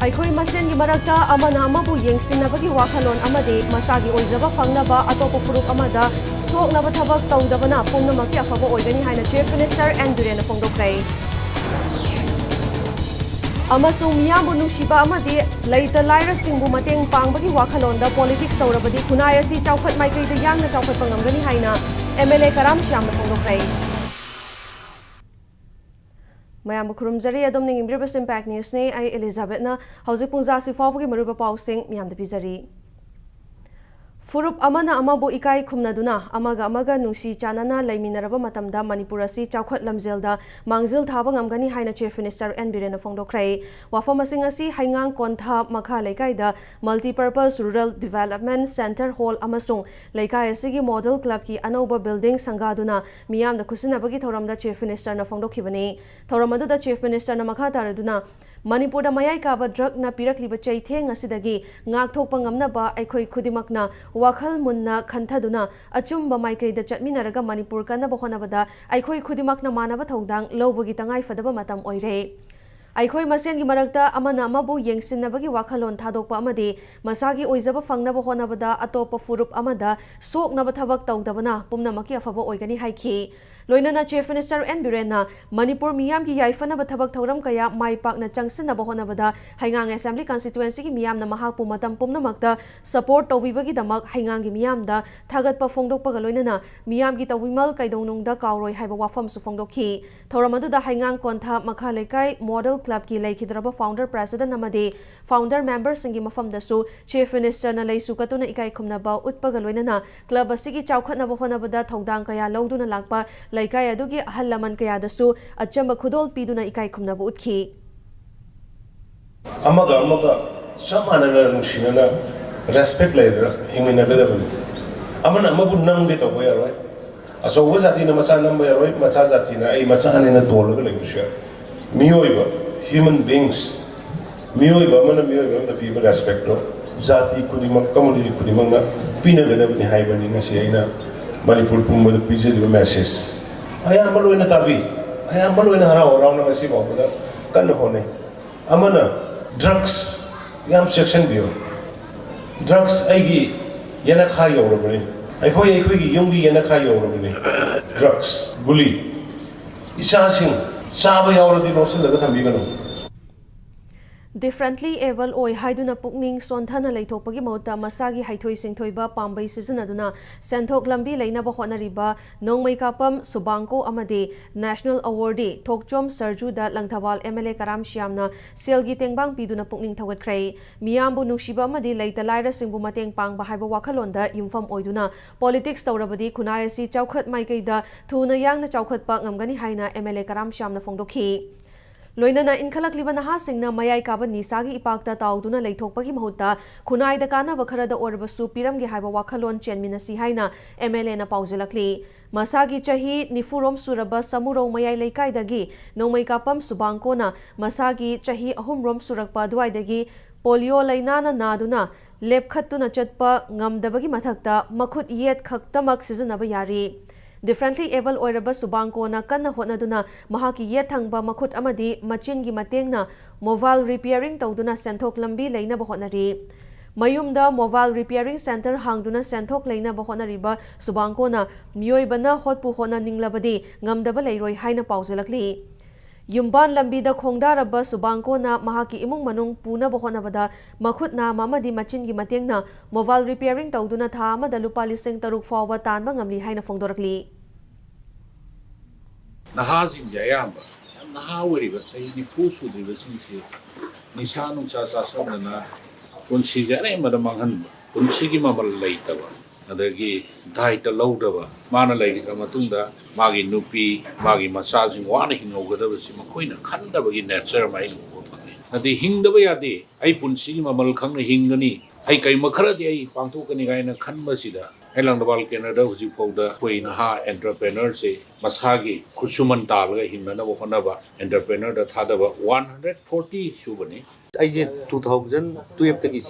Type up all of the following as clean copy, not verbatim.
ꯑꯩꯈꯣꯏ ꯃꯁꯦꯟꯒꯤ ꯃꯔꯛꯇ ꯑꯃꯅ ꯑꯃꯕꯨ ꯌꯦꯡꯁꯤꯟꯅꯕꯒꯤ ꯋꯥꯈꯜꯂꯣꯟ ꯑꯃꯗꯤ ꯃꯁꯥꯒꯤ ꯑꯣꯏꯖꯕ ꯐꯪꯅꯕ ꯑꯇꯣꯞꯄ ꯐꯨꯔꯨꯞ ꯑꯃꯗ ꯁꯣꯛꯅꯕ ꯊꯕꯛ ꯇꯧꯗꯕꯅ ꯄꯨꯝꯅꯃꯛꯀꯤ ꯑꯐꯕ ꯑꯣꯏꯒꯅꯤ ꯍꯥꯏꯅ ꯆꯤꯐ ꯃꯤꯅꯤꯁꯇꯔ ꯑꯦꯟ ꯕꯤꯔꯦꯟꯅ ꯐꯣꯡꯗꯣꯛꯈ꯭ꯔꯦ꯫ ꯑꯃꯁꯨꯡ ꯃꯤꯌꯥꯝꯕꯨ ꯅꯨꯡꯁꯤꯕ ꯑꯃꯗꯤ ꯂꯩꯇ ꯂꯥꯏꯔꯁꯤꯡꯕꯨ ꯃꯇꯦꯡ ꯄꯥꯡꯕꯒꯤ ꯋꯥꯈꯜꯂꯣꯟꯗ ꯄꯣꯂꯤꯇꯤꯛꯁ ꯇꯧꯔꯕꯗꯤ ꯈꯨꯟꯅꯥꯏ ꯑꯁꯤ ꯆꯥꯎꯈꯠ ꯃꯥꯏꯀꯩꯗ ꯌꯥꯡꯅ ꯆꯥꯎꯈꯠꯄ ꯉꯝꯒꯅꯤ ꯍꯥꯏꯅ MLA ꯀꯔꯥꯝ ꯁ꯭ꯌꯥꯝꯅ ꯐꯣꯡꯗꯣꯛꯈ꯭ꯔꯦ꯫ ꯃꯌꯥꯝꯕꯨ ꯈꯨꯔꯨꯝꯖꯔꯤ ꯑꯗꯣꯝꯅ ꯌꯦꯡꯕꯤꯔꯤꯕꯁꯤ ꯏꯝꯄꯦꯛ ꯅ꯭ꯌꯨꯁꯅꯤ ꯑꯩ ꯑꯦꯂꯤꯖꯥꯕꯦꯠꯅ ꯍꯧꯖꯤꯛ ꯄꯨꯡꯖꯥꯁꯤ ꯐꯥꯎꯕꯒꯤ ꯃꯔꯨꯑꯣꯏꯕ ꯄꯥꯎꯁꯤꯡ ꯃꯌꯥꯝꯗ ꯄꯤꯖꯔꯤ꯫ ꯐꯨꯔꯨꯞ ꯑꯃꯅ ꯑꯃꯕꯨ ꯏꯀꯥꯏ ꯈꯨꯝꯅꯗꯨꯅ ꯑꯃꯒ ꯑꯃꯒ ꯅꯨꯡꯁꯤ ꯆꯥꯟꯅꯅ ꯂꯩꯃꯤꯟꯅꯔꯕ ꯃꯇꯝꯗ ꯃꯅꯤꯄꯨꯔ ꯑꯁꯤ ꯆꯥꯎꯈꯠ ꯂꯝꯖꯦꯜꯗ ꯃꯥꯡꯖꯤꯜ ꯊꯥꯕ ꯉꯝꯒꯅꯤ ꯍꯥꯏꯅ ꯆꯤꯐ ꯃꯤꯅꯤꯁꯇꯔ ꯑꯦꯟ ꯕꯤꯔꯦꯟꯅ ꯐꯣꯡꯗꯣꯛꯈ꯭ꯔꯦ꯫ ꯋꯥꯐꯝꯁꯤꯡ ꯑꯁꯤ ꯍꯩꯉꯥꯡ ꯀꯣꯟꯊꯥ ꯃꯈꯥ ꯂꯩꯀꯥꯏꯗ multipurpose rural development centre hole ꯑꯃꯁꯨꯡ ꯂꯩꯀꯥꯏ ꯑꯁꯤꯒꯤ ꯃꯣꯗꯦꯜ ꯀ꯭ꯂꯕꯀꯤ ꯑꯅꯧꯕ ꯕꯤꯜꯗꯤꯡ ꯁꯪꯒꯥꯗꯨꯅ ꯃꯤꯌꯥꯝꯗ ꯈꯨꯠꯁꯤꯟꯅꯕꯒꯤ ꯊꯧꯔꯝꯗ ꯆꯤꯐ ꯃꯤꯅꯤꯁꯇꯔꯅ ꯐꯣꯡꯗꯣꯛꯈꯤꯕꯅꯤ꯫ ꯊꯧꯔꯝ ꯑꯗꯨꯗ ꯆꯤꯐ ꯃꯤꯅꯤꯁꯇꯔꯅ ꯃꯈꯥ ꯇꯥꯔꯗꯨꯅ ꯃꯅꯤꯄꯨꯔꯗ ꯃꯌꯥꯏ ꯀꯥꯕ ꯗ꯭ꯔꯒꯅ ꯄꯤꯔꯛꯂꯤꯕ ꯆꯩꯊꯦꯡ ꯑꯁꯤꯗꯒꯤ ꯉꯥꯛꯊꯣꯛꯄ ꯉꯝꯅꯕ ꯑꯩꯈꯣꯏ ꯈꯨꯗꯤꯡꯃꯛꯅ ꯋꯥꯈꯜ ꯃꯨꯟꯅ ꯈꯟꯊꯗꯨꯅ ꯑꯆꯨꯝꯕ ꯃꯥꯏꯀꯩꯗ ꯆꯠꯃꯤꯟꯅꯔꯒ ꯃꯅꯤꯄꯨꯔ ꯀꯟꯅꯕ ꯍꯣꯠꯅꯕꯗ ꯑꯩꯈꯣꯏ ꯈꯨꯗꯤꯡꯃꯛꯅ ꯃꯥꯟꯅꯕ ꯊꯧꯗꯥꯡ ꯂꯧꯕꯒꯤ ꯇꯉꯥꯏꯐꯗꯕ ꯃꯇꯝ ꯑꯣꯏꯔꯦ꯫ ꯑꯩꯈꯣꯏ ꯃꯁꯦꯟꯒꯤ ꯃꯔꯛꯇ ꯑꯃꯅ ꯑꯃꯕꯨ ꯌꯦꯡꯁꯤꯟꯅꯕꯒꯤ ꯋꯥꯈꯜꯂꯣꯟ ꯊꯥꯗꯣꯛꯄ ꯑꯃꯗꯤ ꯃꯁꯥꯒꯤ ꯑꯣꯏꯖꯕ ꯐꯪꯅꯕ ꯍꯣꯠꯅꯕꯗ ꯑꯇꯣꯞꯄ ꯐꯨꯔꯨꯞ ꯑꯃꯗ ꯁꯣꯛꯅꯕ ꯊꯕꯛ ꯇꯧꯗꯕꯅ ꯄꯨꯝꯅꯃꯛꯀꯤ ꯑꯐꯕ ꯑꯣꯏꯒꯅꯤ ꯍꯥꯏꯈꯤ꯫ ꯂꯣꯏꯅꯅ ꯆꯤꯐ ꯃꯤꯅꯤꯁꯇꯔ ꯑꯦꯟ ꯕꯤꯔꯦꯟꯅ ꯃꯅꯤꯄꯨꯔ ꯃꯤꯌꯥꯝꯒꯤ ꯌꯥꯏꯐꯅꯕ ꯊꯕꯛ ꯊꯧꯔꯝ ꯀꯌꯥ ꯃꯥꯏ ꯄꯥꯛꯅ ꯆꯪꯁꯤꯟꯅꯕ ꯍꯣꯠꯅꯕꯗ ꯍꯩꯉꯥꯡ ꯑꯦꯁꯦꯝꯕ꯭ꯂꯤ ꯀꯟꯁꯇꯤꯇꯨꯑꯦꯟꯁꯤꯒꯤ ꯃꯤꯌꯥꯝꯅ ꯃꯍꯥꯛꯄꯨ ꯃꯇꯝ ꯄꯨꯝꯅꯃꯛꯇ ꯁꯄꯣꯔꯠ ꯇꯧꯕꯤꯕꯒꯤꯗꯃꯛ ꯍꯩꯉꯥꯡꯒꯤ ꯃꯤꯌꯥꯝꯗ ꯊꯥꯒꯠꯄ ꯐꯣꯡꯗꯣꯛꯄꯒ ꯂꯣꯏꯅꯅ ꯃꯤꯌꯥꯝꯒꯤ ꯇꯧꯕꯤꯃꯜ ꯀꯩꯗꯧꯅꯨꯡꯗ ꯀꯥꯎꯔꯣꯏ ꯍꯥꯏꯕ ꯋꯥꯐꯝꯁꯨ ꯐꯣꯡꯗꯣꯛꯈꯤ꯫ ꯊꯧꯔꯝ ꯑꯗꯨꯗ ꯍꯩꯉꯥꯡ ꯀꯣꯟꯊꯥ ꯃꯈꯥ ꯂꯩꯀꯥꯏ ꯃꯣꯗꯦꯜ ꯀ꯭ꯂꯕꯀꯤ ꯂꯩꯈꯤꯗ꯭ꯔꯕ ꯐꯥꯎꯟꯗꯔ ꯄ꯭ꯔꯦꯁꯤꯗꯦꯟꯠ ꯑꯃꯗꯤ ꯐꯥꯎꯟꯗꯔ ꯃꯦꯝꯕꯔꯁꯤꯡꯒꯤ ꯃꯐꯝꯗꯁꯨ ꯆꯤꯐ ꯃꯤꯅꯤꯁꯇꯔꯅ ꯂꯩꯁꯨ ꯀꯠꯇꯨꯅ ꯏꯀꯥꯏ ꯈꯨꯝꯅꯕ ꯎꯠꯄꯒ ꯂꯣꯏꯅꯅ ꯀ꯭ꯂꯕ ꯑꯁꯤꯒꯤ ꯆꯥꯎꯈꯠꯅꯕ ꯍꯣꯠꯅꯕꯗ ꯊꯧꯗꯥꯡ ꯀꯌꯥ ꯂꯧꯗꯨꯅ ꯂꯥꯛꯄ ꯂꯩꯀꯥꯏ ꯑꯗꯨꯒꯤ ꯑꯍꯜ ꯂꯃꯟ ꯀꯌꯥꯗꯁꯨ ꯑꯆꯝꯕ ꯈꯨꯗꯣꯜ ꯄꯤꯗꯨꯅ ꯏꯀꯥꯏ ꯈꯨꯝꯅꯕ ꯎꯠꯈꯤ꯫ amaga chap manana nungsinana respect leira hingminagadaban amana amabu namge tawba yaroi asowa jatina masa namba yaroi masa jatina ai masa anina tolaga leibusha miyoiba human beings miyoiba amana miyoiba amta piba respect no jati kudimak community kudimangna pinagadabani haibani ngasi aina manipur pumba pijeliba message ayamba loina tabi ayamba loina hara orauna ngasi bawda kanna hone amana drugs yam section bio drugs aigi yana kha yorobani akhoi gi yongdi yana kha yorobani drugs guli isasing chaba yorodi rosul daga thambigano Differently able oi haiduna pukning sonthana leithokpagi mahutta masagi haithoi singthoiba pambai sizinaduna senthok lambi leinaba hotnariba nongmai kapam subangko amadi national awardee thokchom sarju da langthawal MLA karam shyamna selgi tengbang piduna pukning thawatkhrai miyambu nungshiba amadi leita laira singbu mateng pangba haiba wakhalonda yumfam oiduna politics tawrabadi khunai asi chawkhat maikaida thuna yangna chawkhatpa ngamgani haina MLA karam shyamna fongdokhi loinana inkhalakliba nahasingna mayai kaba nisagi ipakta tauduna leithokpagi mahutta khunaida kanaba kharada orbasu piramgi haiba wakhalon chenminasi haina MLA na pauzilakli masagi chahi nifurom suraba samuro mayai leikaidagi nongmai kapam subangkona masagi chahi ahumrom surakpa duaidagi polio lainana naduna lepkhattuna chatpa ngamdabagi mathakta makhut yet khaktamak sizinaba yari Differently able oiraba subangkona kanna hotnaduna mahaki yethangba makhut amadi machingi matengna mobile repairing tawduna senthok lambi leinaba hotnari mayumda mobile repairing center hangduna senthok leinaba hotnariba subangkona mioibana hotpu hona ninglabadi ngamdaba leiroi haina pauzilakli Yumban lambida khongdaraba subangkona mahaki imung manung punaba hotnabada makhutna mamadi machingi matengna mobile repairing tawduna tha amada lupa lising taruk fawba tanba ngamli haina fongdorakli Nahasing jayamba nahawariba sai ni pusu diba singsi nisa nung sa na kunsi jare madamanghan kunsi gi mamal leitaba adagi daita lawdaba mana leidra matungda magi nupi magi masajing wana hinogada si makoina khandaba gi nature mai no pagi adi hingdaba yadi ai punsi gi mamal khangna hingani ai kai makharadi ai pangthokani gaina khanba sida Elang Dabal Canada Huji Powda Koi Naha entrepreneur se masagi kusuman talga hinna bo honaba entrepreneur da thadaba 140 subani ꯑꯩꯁꯦ 2012ꯗꯒꯤ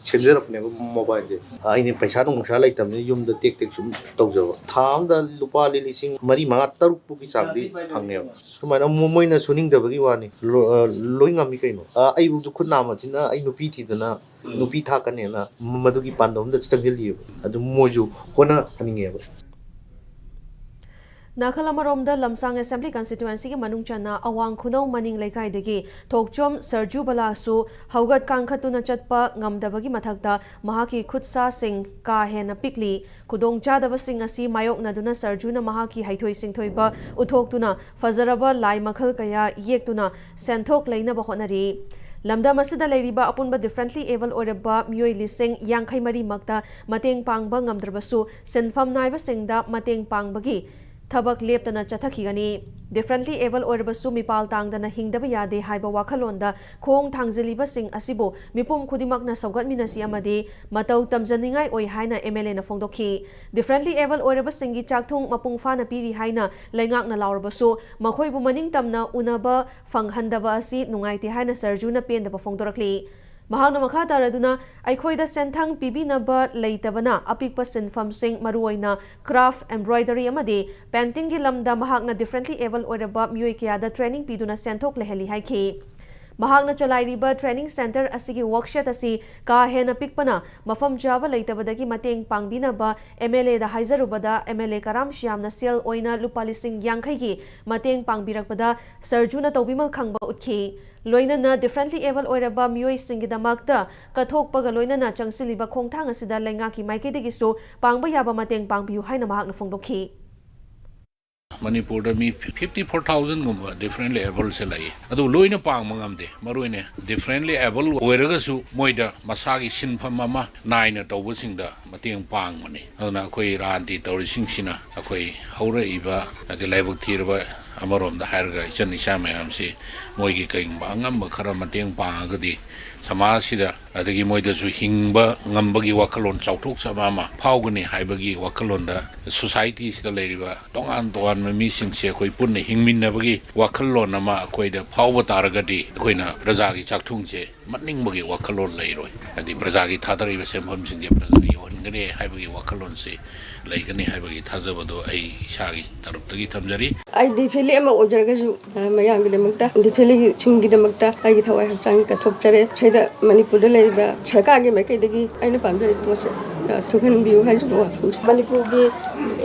ꯁꯦꯝꯖꯔꯛꯄꯅꯦꯕ ꯃꯣꯕꯥꯏꯜꯁꯦ ꯑꯩꯅ ꯄꯩꯁꯥ ꯅꯨꯡꯁꯥ ꯂꯩꯇꯕꯅꯤꯅ ꯌꯨꯝꯗ ꯇꯦꯛ ꯇꯦꯛ ꯁꯨꯝ ꯇꯧꯖꯕ ꯊꯥ ꯑꯃꯗ ꯂꯨꯄꯥ ꯂꯤꯁꯤꯡ 4-5-6ꯄꯨꯒꯤ ꯆꯥꯡꯗꯤ ꯐꯪꯉꯦꯕ ꯁꯨꯃꯥꯏꯅ ꯃꯣꯏꯅ ꯁꯨꯅꯤꯡꯗꯕꯒꯤ ꯋꯥꯅꯤ ꯂꯣꯏ ꯉꯝꯃꯤ ꯀꯩꯅꯣ ꯑꯩꯕꯨꯁꯨ ꯈꯨꯠ ꯅꯥꯝꯃꯁꯤꯅ ꯑꯩ ꯅꯨꯄꯤ ꯊꯤꯗꯅ ꯅꯨꯄꯤ ꯊꯥꯛꯀꯅꯦꯅ ꯃꯗꯨꯒꯤ ꯄꯥꯟꯗꯝꯗ ꯆꯪꯁꯤꯜꯂꯤꯑꯕ ꯑꯗꯨ ꯃꯣꯏꯁꯨ ꯍꯣꯠꯅꯍꯟꯅꯤꯡꯉꯦꯕ ꯅꯥꯀꯜ ꯑꯃꯔꯣꯝꯗ ꯂꯝꯁꯥꯡ ꯑꯦꯁꯦꯝꯕ꯭ꯂꯤ ꯀꯟꯁꯇꯤꯇ꯭ꯌꯨꯑꯦꯟꯁꯤꯒꯤ ꯃꯅꯨꯡ ꯆꯟꯅ ꯑꯋꯥꯡ ꯈꯨꯅꯧ ꯃꯅꯤꯡ ꯂꯩꯀꯥꯏꯗꯒꯤ ꯊꯣꯛꯆꯣꯝ ꯁꯔꯖꯨ ꯕꯂꯥꯁꯨ ꯍꯧꯒꯠ ꯀꯥꯡꯈꯠꯇꯨꯅ ꯆꯠꯄ ꯉꯝꯗꯕꯒꯤ ꯃꯊꯛꯇ ꯃꯍꯥꯛꯀꯤ ꯈꯨꯠꯁꯥꯁꯤꯡ ꯀꯥ ꯍꯦꯟꯅ ꯄꯤꯛꯂꯤ ꯈꯨꯗꯣꯡꯆꯥꯗꯕꯁꯤꯡ ꯑꯁꯤ ꯃꯥꯌꯣꯛꯅꯗꯨꯅ ꯁꯔꯖꯨꯅ ꯃꯍꯥꯛꯀꯤ ꯍꯩꯊꯣꯏ ꯁꯤꯡꯊꯣꯏꯕ ꯎꯠꯊꯣꯛꯇꯨꯅ ꯐꯖꯔꯕ ꯂꯥꯏ ꯃꯈꯜ ꯀꯌꯥ ꯌꯦꯛꯇꯨꯅ ꯁꯦꯟꯊꯣꯛ ꯂꯩꯅꯕ ꯍꯣꯠꯅꯔꯤ ꯂꯝꯗꯝ ꯑꯁꯤꯗ ꯂꯩꯔꯤꯕ ꯑꯄꯨꯟꯕ ꯗꯤꯐꯔꯦꯟꯠꯂꯤ ꯑꯦꯕꯜ ꯑꯣꯏꯔꯕ ꯃꯤꯑꯣꯏ ꯂꯤꯁꯤꯡ 53ꯃꯛꯇ ꯃꯇꯦꯡ ꯄꯥꯡꯕ ꯉꯝꯗ꯭ꯔꯕꯁꯨ ꯁꯤꯟꯐꯝ ꯅꯥꯏꯕꯁꯤꯡꯗ ꯃꯇꯦꯡ ꯄꯥꯡꯕꯒꯤ ꯊꯕꯛ ꯂꯦꯞꯇꯅ ꯆꯠꯊꯈꯤꯒꯅꯤ ꯗꯤꯐꯔꯦꯟꯠꯂꯤ ꯑꯦꯕꯜ ꯑꯣꯏꯔꯕꯁꯨ ꯃꯤꯄꯥꯜ ꯇꯥꯡꯗꯅ ꯍꯤꯡꯗꯕ ꯌꯥꯗꯦ ꯍꯥꯏꯕ ꯋꯥꯈꯜꯂꯣꯟꯗ ꯈꯣꯡ ꯊꯥꯡꯖꯤꯜꯂꯤꯕꯁꯤꯡ ꯑꯁꯤꯕꯨ ꯃꯤꯄꯨꯝ ꯈꯨꯗꯤꯡꯃꯛꯅ ꯁꯧꯒꯠꯃꯤꯟꯅꯁꯤ ꯑꯃꯗꯤ ꯃꯇꯧ ꯇꯝꯖꯅꯤꯡꯉꯥꯏ ꯑꯣꯏ ꯍꯥꯏꯅ MLAꯅ ꯐꯣꯡꯗꯣꯛꯈꯤ ꯗꯤꯐꯔꯦꯟꯠꯂꯤ ꯑꯦꯕꯜ ꯑꯣꯏꯔꯕꯁꯤꯡꯒꯤ ꯆꯥꯛꯊꯨꯡ ꯃꯄꯨꯡ ꯐꯥꯅ ꯄꯤꯔꯤ ꯍꯥꯏꯅ ꯂꯩꯉꯥꯛꯅ ꯂꯥꯎꯔꯕꯁꯨ ꯃꯈꯣꯏꯕꯨ ꯃꯅꯤꯡꯇꯝꯅ ꯎꯅꯕ ꯐꯪꯍꯟꯗꯕ ꯑꯁꯤ ꯅꯨꯡꯉꯥꯏꯇꯦ ꯍꯥꯏꯅ ꯁꯔꯖꯨꯅ ꯄꯦꯟꯗꯕ ꯐꯣꯡꯗꯣꯔꯛꯂꯤ ꯃꯍꯥꯛꯅ ꯃꯈꯥ ꯇꯥꯔꯗꯨꯅ ꯑꯩꯈꯣꯏꯗ ꯁꯦꯟꯊꯪ ꯄꯤꯕꯤꯅꯕ ꯂꯩꯇꯕꯅ ꯑꯄꯤꯛꯄ ꯁꯤꯟꯐꯝꯁꯤꯡ ꯃꯔꯨꯑꯣꯏꯅ ꯀ꯭ꯔꯥꯐ ꯑꯦꯝꯕ꯭ꯔꯣꯏꯗꯔꯤ ꯑꯃꯗꯤ ꯄꯦꯟꯇꯤꯡꯒꯤ ꯂꯝꯗ ꯃꯍꯥꯛꯅ ꯗꯤꯐꯔꯦꯟꯠꯂꯤ ꯑꯦꯕꯜ ꯑꯣꯏꯔꯕ ꯃꯤꯑꯣꯏ ꯀꯌꯥꯗ ꯇ꯭ꯔꯦꯅꯤꯡ ꯄꯤꯗꯨꯅ ꯁꯦꯟꯊꯣꯛ ꯂꯩꯍꯜꯂꯤ ꯍꯥꯏꯈꯤ ꯃꯍꯥꯛꯅ ꯆꯂꯥꯏꯔꯤꯕ ꯇ꯭ꯔꯦꯅꯤꯡ ꯁꯦꯟꯇꯔ ꯑꯁꯤꯒꯤ ꯋꯥꯔꯛꯁꯦꯠ ꯑꯁꯤ ꯀꯥ ꯍꯦꯟꯅ ꯄꯤꯛꯄꯅ ꯃꯐꯝ ꯆꯥꯕ ꯂꯩꯇꯕꯗꯒꯤ ꯃꯇꯦꯡ ꯄꯥꯡꯕꯤꯅꯕ MLAꯗ ꯍꯥꯏꯖꯔꯨꯕꯗ MLA ꯀꯔꯥꯝ ꯁ꯭ꯌꯥꯝꯅ ꯁꯦꯜ ꯑꯣꯏꯅ ꯂꯨꯄꯥ 50,000ꯒꯤ ꯃꯇꯦꯡ ꯄꯥꯡꯕꯤꯔꯛꯄꯗ ꯁꯔꯖꯨꯅ ꯇꯧꯕꯤꯃꯜ ꯈꯪꯕ ꯎꯠꯈꯤ ꯂꯣꯏꯅꯅ ꯗꯤꯐꯔꯦꯟꯠꯂꯤ ꯑꯦꯕꯜ ꯑꯣꯏꯔꯕ ꯃꯤꯑꯣꯏꯁꯤꯡꯒꯤꯗꯃꯛꯇ ꯀꯠꯊꯣꯛꯄꯒ ꯂꯣꯏꯅꯅ ꯆꯪꯁꯤꯜꯂꯤꯕ ꯈꯣꯡꯊꯥꯡ ꯑꯁꯤꯗ ꯂꯩꯉꯥꯛꯀꯤ ꯃꯥꯏꯀꯩꯗꯒꯤꯁꯨ ꯄꯥꯡꯕ ꯌꯥꯕ ꯃꯇꯦꯡ ꯄꯥꯡꯕꯤꯌꯨ ꯍꯥꯏꯅ ꯃꯍꯥꯛꯅ ꯐꯣꯡꯗꯣꯛꯈꯤ Manipur da mi 54,000 gumba differently able se lai adu loina pang mangamde maruine differently able oiragasu moida masagi sinpham mama naina tawbu singda mateng pang mani aduna koi ranti tawri singsina akoi haura iba adi laibuk thirba amarom da harga ichani samayam si moigi kaing ba ngam khara mateng pang agadi समाजसिदा अदगी मोइदसु हिंगबा ngambagi wakalon chauthok samama phaugani haibagi wakalonda society sida leiriba tongan togan mi singse khoi punne hingminnabagi wakalon ama khoida phauba taragadi khoina prajagi chakthungche matningbagi wakalon leiroi adi prajagi thadariba semham singje prajagi hongane haibagi wakalon se leigani haibagi thajabado ai isagi taruptagi thamjari ai difeli ama ojargasu mayang gidamakta difeli chinggidamakta ai gi thawai hachang ka thokjare chaida manipur da leiba sarkar gi maikaidagi aina pamjari pose thukan biu hai jo manipur gi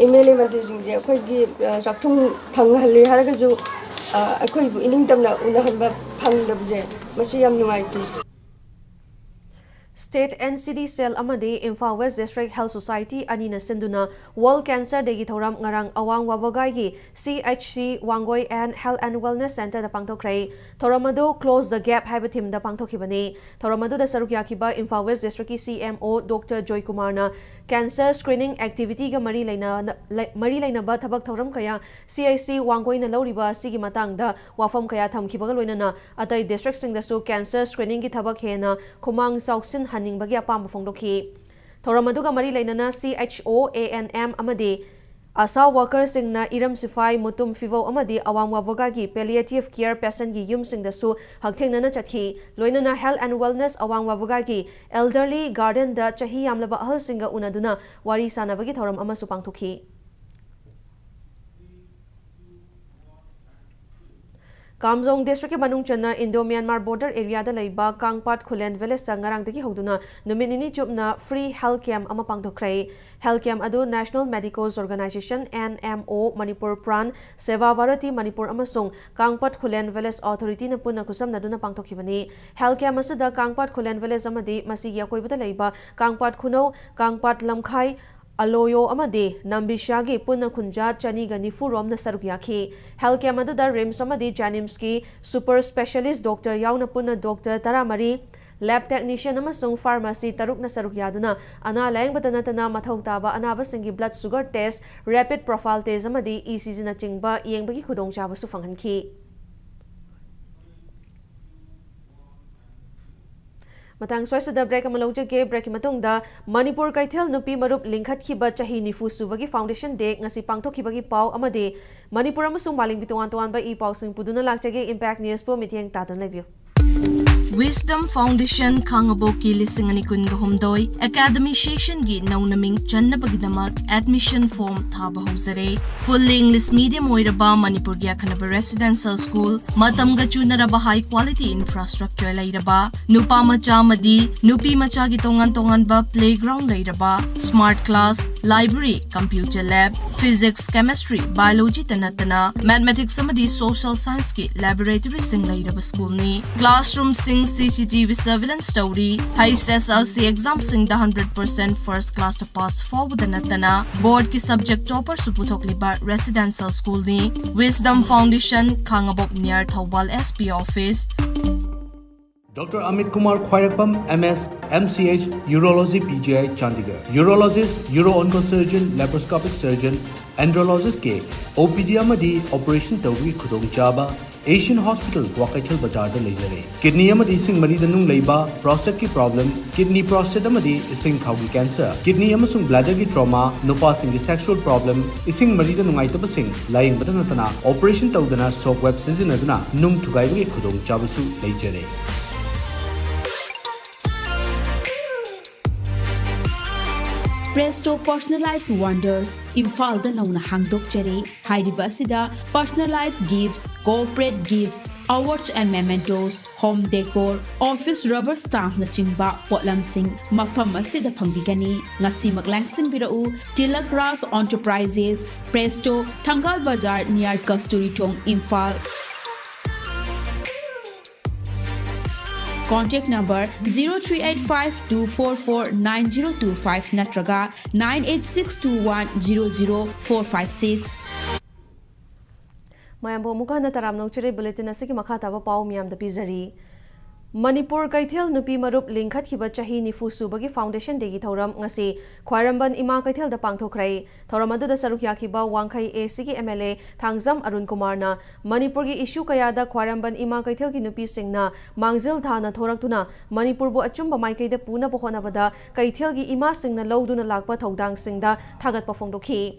MLA mate jingje akhoi gi chakthung phanghalli haragaju akhoi bu ining tamna unahanba phangdabje masi yam nungaiti State NCD Cell amadi Imphal West District Health Society anina sinduna World Cancer Day gi thoram ngarang awang wawagai gi CHC Wangoi and Health and Wellness Center da pangthokrai thoramadu Close the Gap haiba thim da pangthokibani thoramadu da saruk yakiba Imphal West District ki CMO Dr. Joy Kumar na cancer screening activity ga mari laina ba thabak thoram kaya CIC Wangoi na loriba sigi matang da wafam kaya thamkibaga loinana atai district sing da su cancer screening gi thabak hena khumang sauksin haningbagi apam phongdokhi thoramadu ga mari lainana CHO ANM amadi Asa workers singna iram sifai mutum fivo amadi awang wavoga gi palliative care patient gi yum sing da su hakthengna na chathi loinana health and wellness awang wavoga gi elderly garden da chahi yamlaba ahal singa unaduna wari sanabagi thoram ama su pangthokhi Kamjong District ki manung chana Indo-Myanmar border area da laiba Kangpat Khulen village sa ngarang dagi hoduna numinini chupna free health camp ama pangthokrai health camp adu National Medicals Organization NMO Manipur Pran Seva Bharati Manipur amasung Kangpat Khulen village authority na punna kusam naduna pangthokibani health camp asada Kangpat Khulen village amadi masigi akoibada laiba Kangpat Khunau Kangpat Lamkhai Aloyo amadi Nambishagi punna kunja chaniga nifurom na saruk yakhi health camp aduda rims amadi janimski super specialist doctor yauna punna doctor taramari lab technician amasung pharmacy taruk na saruk yaduna ana laing batanatana mathau taba anaba singi blood sugar test rapid profile test amadi ECG na chingba yengbagi khudong chaba su phanghanki Matang soisada break amalojage break matungda Manipur Kaithel Nupi Marup Linkhatkiba Chahi Nifu Suvagi Foundation Day ngasi pangthokhibagi pau amade Manipur amasung maling bituan tuan ba I pausing puduna lakjage Impact News po mitiang tatun lebiu. Wisdom Foundation Kangaboki Lisingani Kungahumdoi Academy Session Gi Naunaming Channa Bagdamak Admission Form Thaba Hosare Fully English Medium Oiraba Manipur Gyakanaba Residential School Matam Gachunaraba High Quality Infrastructure Lairaba Nupa Macha Madi Nupi Macha Gitongan Ba Playground Lairaba Smart Class Library Computer Lab Physics Chemistry Biology Tanatana Mathematics Samadi Social Science Ki Laboratory Sing Lairaba School Ni Classroom Sing CCTV surveillance story Highest SLC exam sing the 100% first class to pass forward the natana board ki subject topper suputhok liba residential school ni Wisdom Foundation Kangabok near Thawal SP office Dr. Amit Kumar Khwairapam, MS, MCH, Urology PGI, Chandigarh. Urologist, Uro-Oncosurgeon, Laparoscopic Surgeon, Andrologist ke OPD amadi Operation Tawi Khudong Chaba, Asian Hospital, Wakachal Bazar da Lejare. Kidney amadi sing mari danung leiba, prostate ki problem, kidney prostate amadi ising khawgi cancer, kidney amasung bladder ki trauma, nupa sing ki sexual problem, ising mari danung aitaba sing, lying badanatana, Operation Tawdana soap web season aduna, nung tugaibi khudong chabasu lejare. Presto Personalized Wonders Imphal da nauna hangdok jare hairiba asida personalized gifts, corporate gifts, awards and mementos, home decor, office rubber stamp na chingba potlam sing mafam asida phangbigani ngasi maglangsing birau Tilak Ras Enterprises Presto Thangal Bazar near Kasturi Thong Imphal. Contact number 0385-244-9025 natraga 98621-00456. Mayambo muka na taram nong chere bulletin asiki makata ba pau miyam da pizari. Manipur Kaithel Nupi Marup Linkhat Kiba Chahi Nifu Subagi Foundation Degi Thoram ngasi Khwaramban Ima Kaithel da pangthokrai Thoramadu da saruk yakiba Wangkhai ACG MLA Thangzam Arun Kumar na Manipur gi issue kaya da Khwaramban Ima Kaithel ki nupi singna Mangzil Thana Thoraktuna Manipur bu achumba maikai da puna bohona bada Kaithel gi Ima singna lawduna lakpa thodang singda thagat pa phongdokhi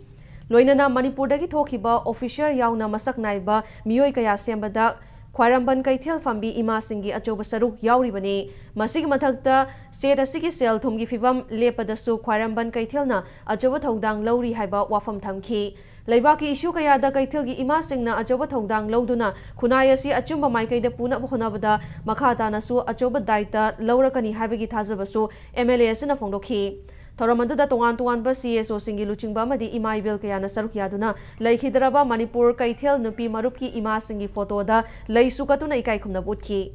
Loinana Manipur dagi thokiba official yauna masak naiba miyoi kaya sembada Khwaramban Kaithel Fambi Ima Singi Achoba Saruk Yauribani, Masig Mathakta, Seta Siki Sel Thumgi Fibam Lepadasu Khwaramban Kaithel na Achoba Thodang Lowri Haiba Wafam Thamki. Laibaki issue kaya da Kaithel gi Ima Singna Achoba Thodang Lowduna, Kunaya si Achumba Maikai da Puna Buhonabada, Makata Nasu Achoba Daita, Laurakani Habigi Tazabasu, MLA Sina Fongdoki. Thoramadu da Tongan ba CSO Singi Luchingba Madi Ima Ibil Kayana Saruk Yaduna, Laikhidraba Manipur Kaithel Nupi Marupki Ima Singi photo da Lai Sukatuna Ikai Kumna Butki.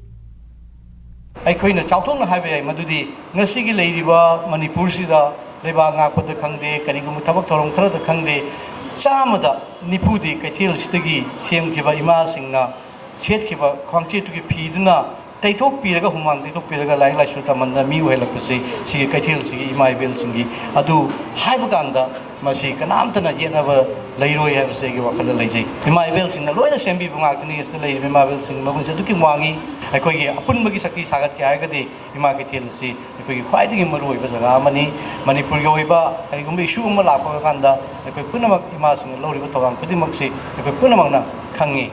ꯑꯩꯈꯣꯏꯅ ꯆꯥꯎꯊꯣꯛꯅ ꯍꯥꯏꯕ ꯌꯥꯏ ꯃꯗꯨꯗꯤ ꯉꯁꯤꯒꯤ ꯂꯩꯔꯤꯕ ꯃꯅꯤꯄꯨꯔꯁꯤꯗ ꯂꯩꯕꯥꯛ ꯉꯥꯛꯄꯗ ꯈꯪꯗꯦ ꯀꯔꯤꯒꯨꯝꯕ ꯊꯕꯛ ꯊꯧꯔꯝ ꯈꯔꯗ ꯈꯪꯗꯦ ꯆꯥꯝꯃꯗ ꯅꯤꯐꯨꯗꯤ ꯀꯩꯊꯦꯜꯁꯤꯗꯒꯤ ꯁꯦꯝꯈꯤꯕ ꯏꯃꯥꯁꯤꯡꯅ ꯁꯦꯠꯈꯤꯕ ꯈ꯭ꯋꯥꯡꯆꯦꯠꯇꯨꯒꯤ ꯐꯤꯗꯨꯅ ꯇꯩꯊꯣꯛ ꯄꯤꯔꯒ ꯍꯨꯃꯥꯡ ꯇꯩꯊꯣꯛ ꯄꯤꯔꯒ ꯂꯥꯏꯔꯤꯛ ꯂꯥꯏꯁꯨ ꯇꯝꯃꯟꯗ ꯃꯤ ꯑꯣꯏꯍꯜꯂꯛꯄꯁꯤ ꯁꯤꯒꯤ ꯀꯩꯊꯦꯜꯁꯤꯒꯤ ꯏꯃꯥ ꯏꯕꯦꯜꯁꯤꯡꯒꯤ ꯑꯗꯨ ꯍꯥꯏꯕ ꯀꯥꯟꯗ ꯃꯁꯤ ꯀꯅꯥꯝꯇꯅ ꯌꯦꯠꯅꯕ ꯂꯩꯔꯣꯏ ꯍꯥꯏꯕꯁꯤ ꯑꯩꯒꯤ ꯋꯥꯈꯜꯗ ꯂꯩꯖꯩ ꯏꯃꯥ ꯏꯕꯦꯜꯁꯤꯡꯅ ꯂꯣꯏꯅ ꯁꯦꯝꯕꯤꯕ ꯉꯥꯛꯇꯅꯤ ꯁꯤꯗ ꯂꯩꯔꯤꯕ ꯏꯃꯥ ꯏꯕꯦꯜꯁꯤꯡ ꯃꯒꯨꯟꯁꯦ ꯑꯗꯨꯛꯀꯤ ꯋꯥꯡꯉꯤ ꯑꯩꯈꯣꯏꯒꯤ ꯑꯄꯨꯟꯕꯒꯤ ꯁꯛꯇꯤ ꯁꯥꯒꯠꯀꯦ ꯍꯥꯏꯔꯒꯗꯤ ꯏꯃꯥ ꯀꯩꯊꯦꯜ ꯑꯁꯤ ꯑꯩꯈꯣꯏꯒꯤ ꯈ꯭ꯋꯥꯏꯗꯒꯤ ꯃꯔꯨꯑꯣꯏꯕ ꯖꯒꯥ ꯑꯃꯅꯤ ꯃꯅꯤꯄꯨꯔꯒꯤ ꯑꯣꯏꯕ ꯀꯔꯤꯒꯨꯝꯕ ꯏꯁꯨ ꯑꯃ ꯂꯥꯛꯄ ꯀꯥꯟꯗ ꯑꯩꯈꯣꯏ ꯄꯨꯝꯅꯃꯛ ꯏꯃꯥꯁꯤꯡꯅ ꯂꯧꯔꯤꯕ ꯊꯧꯗꯥꯡ ꯈꯨꯗꯤꯡꯃꯛꯁꯤ ꯑꯩꯈꯣꯏ ꯄꯨꯝꯅꯃꯛꯅ ꯈꯪꯉꯤ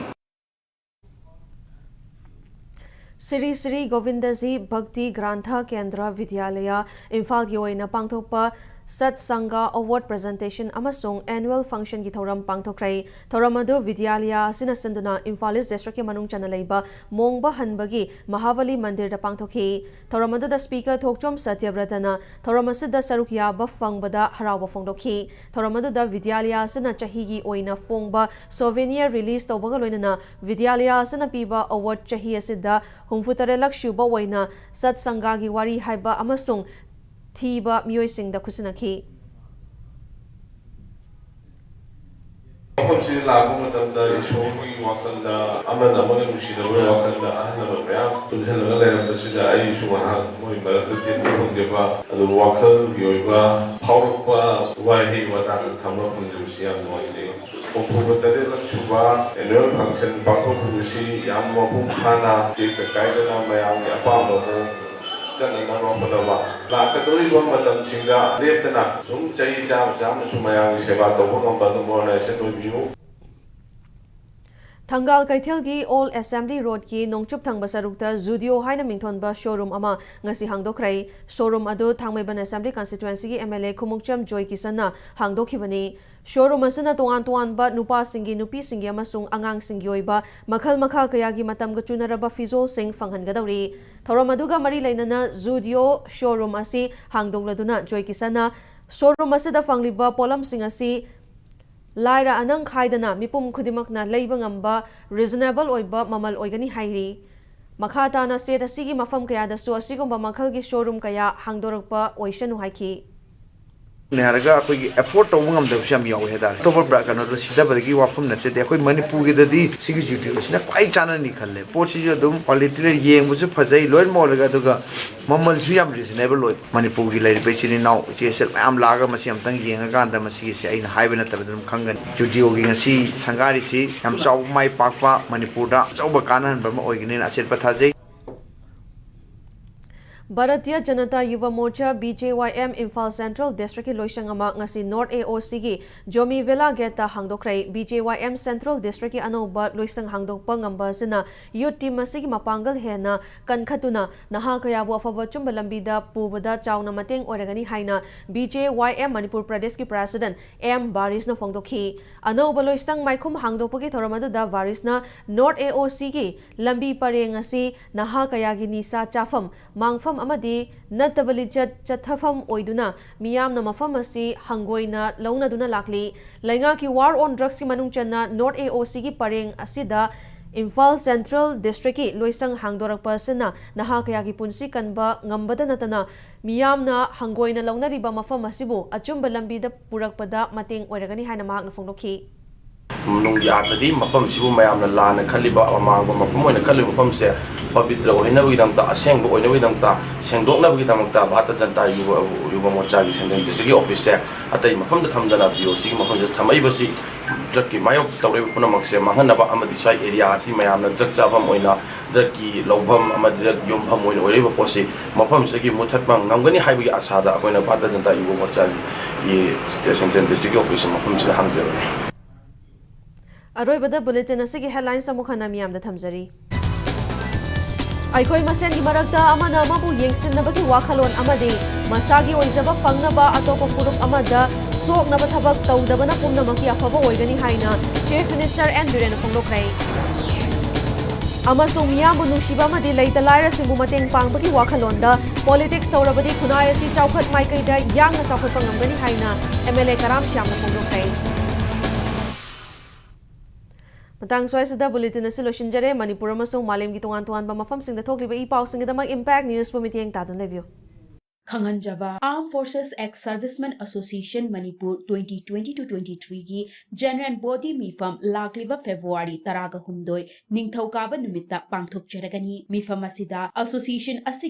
Sri Sri Govindaji Bhakti Grantha Kendra Vidyalaya Imphal gi oina pangthokpa Sat Sangha Award Presentation amasung Annual Function gi thoram pangthokrai thoramadu Vidyalaya asina senduna Imphal East District ki manung chana leiba Mongba Hanbagi Mahavali Mandir da pangthokhi thoramadu da Speaker Thokchom Satyabratana thoramasi da sarukya ba fangbada harawa phongdokhi thoramadu da Vidyalaya asina chahi gi oina phongba souvenir release tawbaga loinana Vidyalaya asina piba award chahi asida humfutare lakshuba oina Sat Sangha gi wari haiba amasung Thiba Myoising da Kusinaki. ꯃꯐꯝꯁꯤ ꯂꯥꯛꯄ ꯃꯇꯝꯗ ꯏꯁꯣꯔꯒꯤ ꯋꯥꯈꯜꯗ ꯑꯃꯅ ꯑꯃꯒ ꯅꯨꯡꯁꯤꯅꯕꯒꯤ ꯋꯥꯈꯜꯗ ꯑꯍꯜ ꯃꯌꯥꯝ ꯄꯨꯟꯁꯤꯜꯂꯒ ꯂꯩꯔꯝꯕꯁꯤꯗ ꯑꯩꯁꯨ ꯉꯥꯏꯍꯥꯛ ꯃꯣꯏ ꯃꯔꯛꯇ ꯇꯤꯟꯕ ꯐꯪꯖꯕ ꯑꯗꯨꯒ ꯋꯥꯈꯜꯒꯤ ꯑꯣꯏꯕ ꯐꯥꯎꯔꯛꯄ ꯋꯥꯍꯩ ꯋꯥꯇꯥꯗ ꯊꯝꯕ ꯐꯪꯖꯕꯁꯤ ꯌꯥꯝ ꯅꯨꯡꯉꯥꯏꯖꯩ ꯄꯣꯛꯊꯣꯛꯄ 3ꯂꯛ ꯁꯨꯕ ꯑꯦꯅꯨꯋꯦꯜ ꯐꯪꯁꯟ ꯄꯥꯡꯊꯣꯛꯄꯁꯤ ꯌꯥꯝ ꯃꯄꯨꯡ ꯐꯥꯅ ꯇꯦꯛꯇ ꯀꯥꯏꯗꯅ ꯃꯌꯥꯝꯒꯤ ꯑꯄꯥꯝꯕ ꯃꯑꯣꯡ ꯆꯠꯅꯅꯕ ꯍꯣꯠꯅꯕ ꯂꯥꯛꯀꯗꯧꯔꯤꯕ ꯃꯇꯝꯁꯤꯡꯗ ꯂꯦꯞꯇꯅ ꯁꯨꯝ ꯆꯍꯤ ꯆꯥꯝꯃꯁꯨ ꯃꯌꯥꯝꯒꯤ ꯁꯦꯕꯥ ꯇꯧꯕ ꯉꯝꯕ ꯑꯗꯨꯝꯕ organisation ꯑꯣꯏꯕꯤꯌꯨ Thangal Kaithelgi All Assembly Road ki Nongchup Thangba Sarukta Zudio haina mingthonba showroom ama ngasi hangdokrai showroom adu Thangmaiban Assembly constituency gi MLA Khumukcham Joy Kisana hangdokhibani showroom asana tongan tonganba nupa singi nupi singi amasung angang singi oiba makhal makha kaya gi matam ga chunaraba fizol sing fanghangadawri thorom aduga mari lainana Zudio showroom asi hangdokladuna Joy Kisana showroom asida fangliba polam sing asi Laira anang khaidana mipum khudimakna leiba ngamba reasonable oiba mamal oigani hairi makhata na state asigi mafam kaya da su asigumba makhal gi showroom kaya hangdorakpa oishanu haiki Neharaga akhoi afford tawung am dab sham yaw hedar tobar bra kana ro sida badagi wafum na che de akhoi Manipur gi dadi sigi duty sina kwai chana ni khalle pochi jo dum quality le yeng bu su phajai loi mo laga duga mamal su yam reasonable loi Manipur gi lai be chini naw che sel am laga masi am tang yeng ga anda masi se aina haibe na tab dum khangan studio gi ngasi sangari si yam chaw mai pakpa Manipur da chawba kanan ba ma oigini na aset pathajai Bharatiya Janata Yuva Morcha BJYM Imphal Central District ki loisangama ngasi North AOC gi Jomi Villa Geta hangdokrai BJYM Central District ki anoba loisang hangdokpa ngamba sina youth team asigi mapangal hena kankhatuna naha kaya bu afaba chumba lambi da pubada chawna mateng oragani haina BJYM Manipur Pradesh ki President M Baris na phongdokhi anoba loisang maikhum hangdokpa ki thoramadu da Baris na North AOC ki lambi pareng asi naha kaya gi nisa chafam mangfam amadi natabali chathafam oiduna miyamna mafam asi hangoina launaduna lakli lainga ki war on drugs ki manung channa North AOC ki pareng asida Imphal Central District ki loisang hangdorakpa sina naha kaya ki punsi kanba ngambada natana miyamna hangoina launariba mafam asibu achumba lambida purakpada mateng oiragani haina mahakna phongdokhi nung yatadi mapam sibu mayamna lana khaliba amangba mapam oina khaliba mapam se pavitra oina bidamta asengba oina bidamta sengdokna bidamta bhata janata yuva morcha gi sendeng disigi office se atai mapam da thamdana bio sigi mapam da thamai basi drakki mayok tawre punamak se mahanaba amadi sai area asi mayamna jakchabam oina drakki lobham amadi rak yompham oina oireba posi mapam segi muthatmang ngamgani haibi asada akoina bhata janata yuva morcha gi ye sendeng disigi office mapam se hangdeba Aroibada bulletin asigi headlines amukhana miyamda thamjari Aikoi masen gi marakta amana mabu yengsinnabagi wakhalon amadi masagi oizaba fangnaba atopa furup amada soknaba thabak tawdabana pumnamaki afaba oigani haina Chief Minister N Biren phongdokrai amasung miyambu nungsiba amadi leita laira singbu mateng pangbagi wakhalonda politics tawrabadi khunai asi chawkhat maikaida yangna chawkhat pangamgani haina MLA Karam Shyamna phongdokrai Matang Swaisida Bulletin na Silosinjare, Manipur amasong malim gitungan tuan ba mafam sing dathok liba ipaw sing damag Impact News Committee tadon lebyo. Khangan Java Armed Forces Ex-Servicemen Association Manipur 2020-23 gi General Body Mifam Lakliba February Taraga Humdoi Ningthau Kaba Numita Pangthok Cheragani Mifam Asida Association Asig